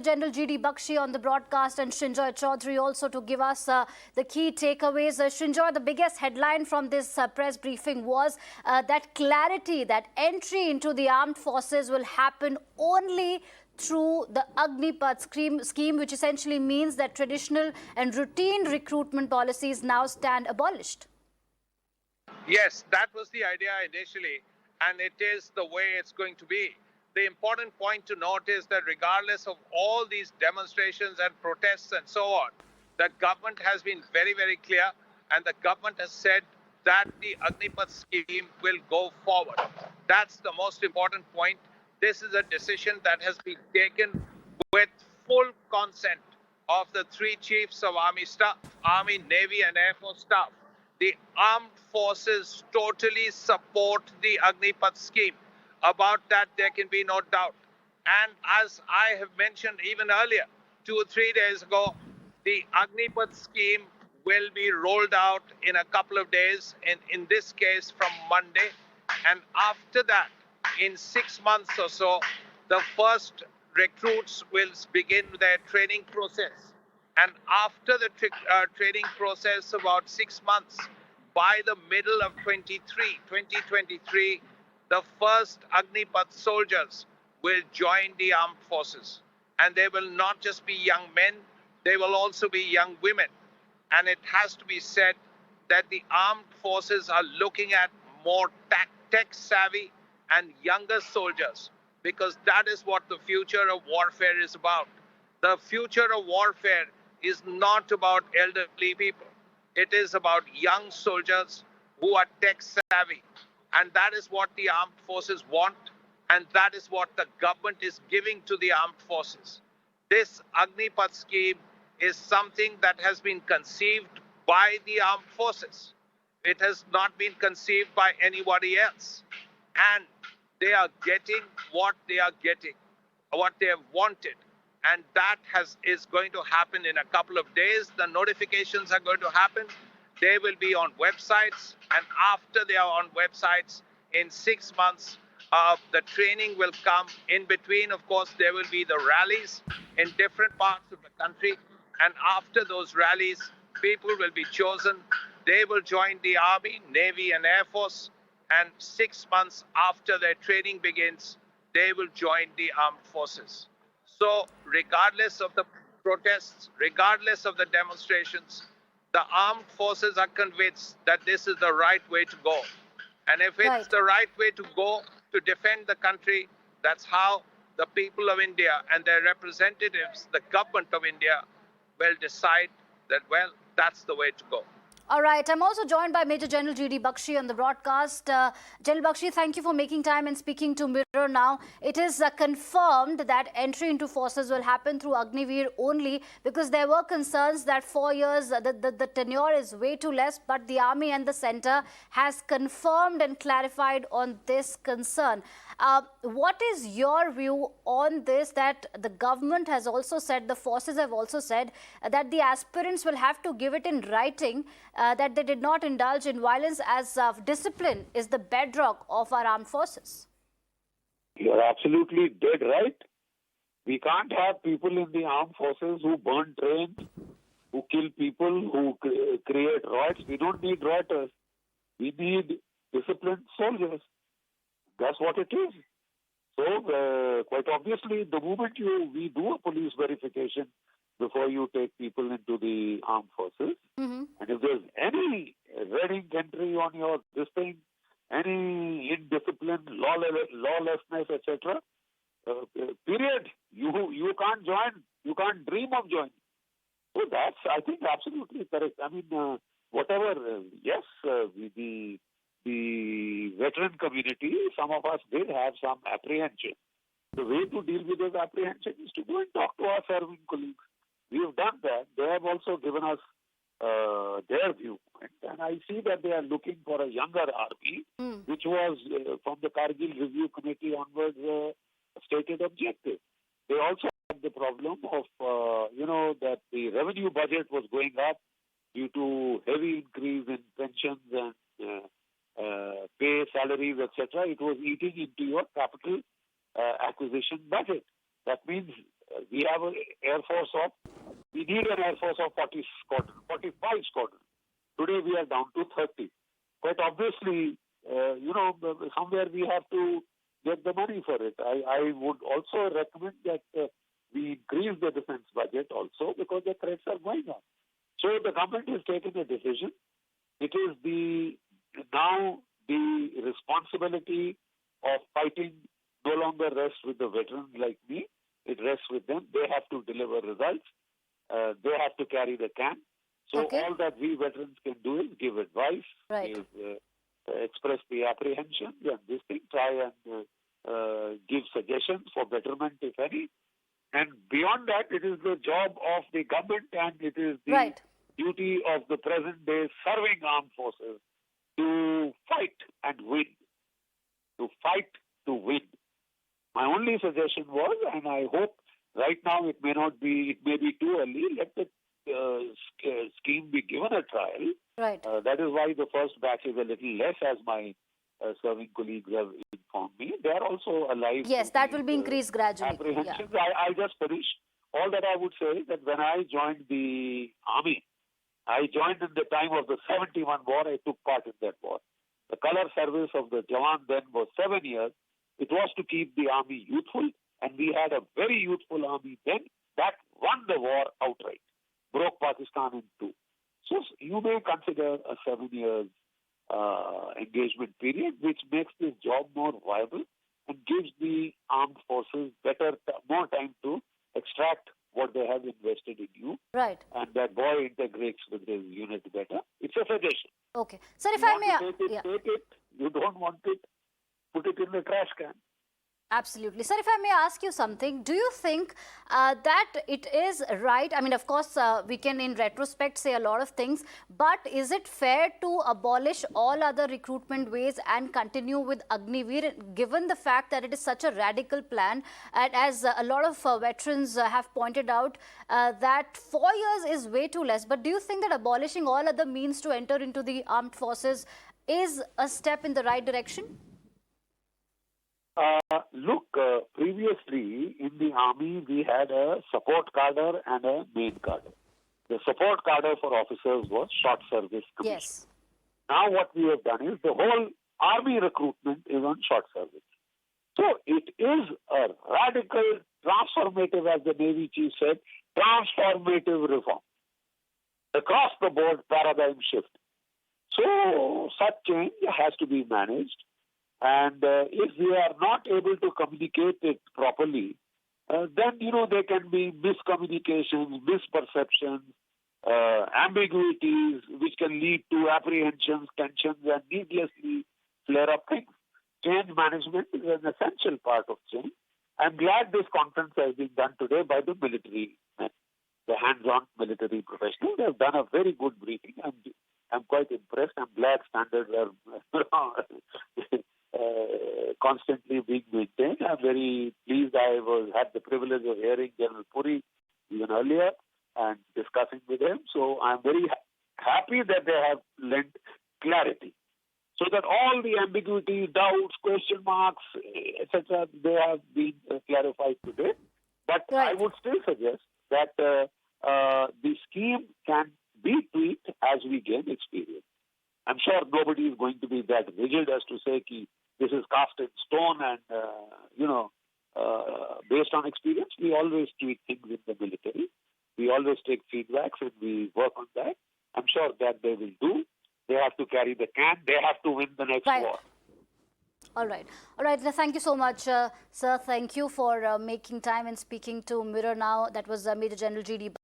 General GD Bakshi on the broadcast and Shinjoy Chaudhary also to give us the key takeaways. Shinjoy, the biggest headline from this press briefing was that clarity, that entry into the armed forces will happen only through the Agnipath scheme, which essentially means that traditional and routine recruitment policies now stand abolished. Yes, that was the idea initially, and it is the way it's going to be. The important point to note is that regardless of all these demonstrations and protests and so on, the government has been very, very clear, and the government has said that the Agnipath scheme will go forward. That's the most important point. This is a decision that has been taken with full consent of the three chiefs of Army staff, Army, Navy, and Air Force staff. The armed forces totally support the Agnipath scheme. About that, there can be no doubt. And as I have mentioned even earlier, 2 or 3 days ago, the Agnipath scheme will be rolled out in a couple of days, in this case from Monday. And after that, in 6 months or so, the first recruits will begin their training process. And after the training process, about 6 months, by the middle of 2023, the first Agnipath soldiers will join the armed forces. And they will not just be young men, they will also be young women. And it has to be said that the armed forces are looking at more tech-savvy and younger soldiers, because that is what the future of warfare is about. The future of warfare is not about elderly people. It is about young soldiers who are tech-savvy. And that is what the armed forces want, and that is what the government is giving to the armed forces. This Agnipath scheme is something that has been conceived by the armed forces. It has not been conceived by anybody else. And they are getting what they are getting, what they have wanted. And that is going to happen in a couple of days. The notifications are going to happen. They will be on websites. And after they are on websites, in 6 months, the training will come. In between, of course, there will be the rallies in different parts of the country. And after those rallies, people will be chosen. They will join the Army, Navy, and Air Force. And 6 months after their training begins, they will join the armed forces. So regardless of the protests, regardless of the demonstrations, the armed forces are convinced that this is the right way to go. And if it's the right way to go to defend the country, that's how the people of India and their representatives, the government of India, will decide that, well, that's the way to go. All right. I'm also joined by Major General GD Bakshi on the broadcast. General Bakshi, thank you for making time and speaking to Mirror now. It is confirmed that entry into forces will happen through Agniveer only, because there were concerns that 4 years, the tenure is way too less, but the Army and the Centre has confirmed and clarified on this concern. What is your view on this, that the government has also said, the forces have also said that the aspirants will have to give it in writing that they did not indulge in violence, as discipline is the bedrock of our armed forces? You're absolutely dead right. We can't have people in the armed forces who burn trains, who kill people, who create riots. We don't need rioters. We need disciplined soldiers. That's what it is. So, quite obviously, the moment we do a police verification before you take people into the armed forces, and if there's any red ink entry on your this thing, any indiscipline, lawlessness, etc., period, you can't join. You can't dream of joining. So that's, I think, absolutely correct. I mean, whatever, yes, the veteran community, some of us did have some apprehension. The way to deal with those apprehension is to go and talk to our serving colleagues. We have done that. They have also given us their viewpoint. And I see that they are looking for a younger army, which was, from the Kargil Review Committee onwards, a stated objective. They also had the problem of, that the revenue budget was going up due to heavy increase in pensions and pay, salaries, etc. It was eating into your capital acquisition budget. That means we have an Air Force of, we need an Air Force of 40 squadron, 45 squadron. Today we are down to 30. Quite obviously, somewhere we have to get the money for it. I would also recommend that we increase the defense budget also, because the threats are going on. So the government has taken a decision. It is now the responsibility of fighting no longer rests with the veterans like me. It rests with them. They have to deliver results. They have to carry the can. So all that we veterans can do is give advice, express the apprehension, and this thing, try and give suggestions for betterment, if any. And beyond that, it is the job of the government, and it is the duty of the present day serving armed forces to fight and win. To fight to win. My only suggestion was, and I hope right now it may be too early, let the scheme be given a trial. Right. That is why the first batch is a little less, as my serving colleagues have informed me. They are also alive. Yes, that will be increased gradually. Apprehensions. Yeah. I just finished. All that I would say is that when I joined the army, I joined in the time of the 71 war. I took part in that war. The color service of the Jawan then was 7 years. It was to keep the army youthful, and we had a very youthful army then that won the war outright, broke Pakistan in two. So you may consider a 7 years engagement period, which makes this job more viable and gives the armed forces more time to extract what they have invested in you. Right. And that boy integrates with his unit better. It's a suggestion. Okay. Sir, if I may... Take it. You don't want it, put it in the trash can. Absolutely. Sir, if I may ask you something, do you think that it is right? I mean, of course, we can in retrospect say a lot of things, but is it fair to abolish all other recruitment ways and continue with Agniveer, given the fact that it is such a radical plan? And as a lot of veterans have pointed out, that 4 years is way too less. But do you think that abolishing all other means to enter into the armed forces is a step in the right direction? Look, previously in the army, we had a support cadre and a main cadre. The support cadre for officers was short service commission. Yes. Now what we have done is the whole army recruitment is on short service. So it is a radical, transformative, as the Navy chief said, transformative reform. Across the board paradigm shift. So such change has to be managed. And if we are not able to communicate it properly, then, there can be miscommunications, misperceptions, ambiguities, which can lead to apprehensions, tensions, and needlessly flare up things. Change management is an essential part of change. I'm glad this conference has been done today by the military men, the hands-on military professionals. They have done a very good briefing. I'm quite impressed. I'm glad standards are constantly being maintained. I'm very pleased. I had the privilege of hearing General Puri even earlier and discussing with him. So I'm very happy that they have lent clarity, so that all the ambiguity, doubts, question marks, etc., they have been clarified today. But I would still suggest that the scheme can be tweaked as we gain experience. I'm sure nobody is going to be that rigid as to say that this is cast in stone and, based on experience. We always tweak things in the military. We always take feedbacks and we work on that. I'm sure that they will do. They have to carry the can. They have to win the next war. All right. All right. Thank you so much, sir. Thank you for making time and speaking to Mirror Now. That was Major General GD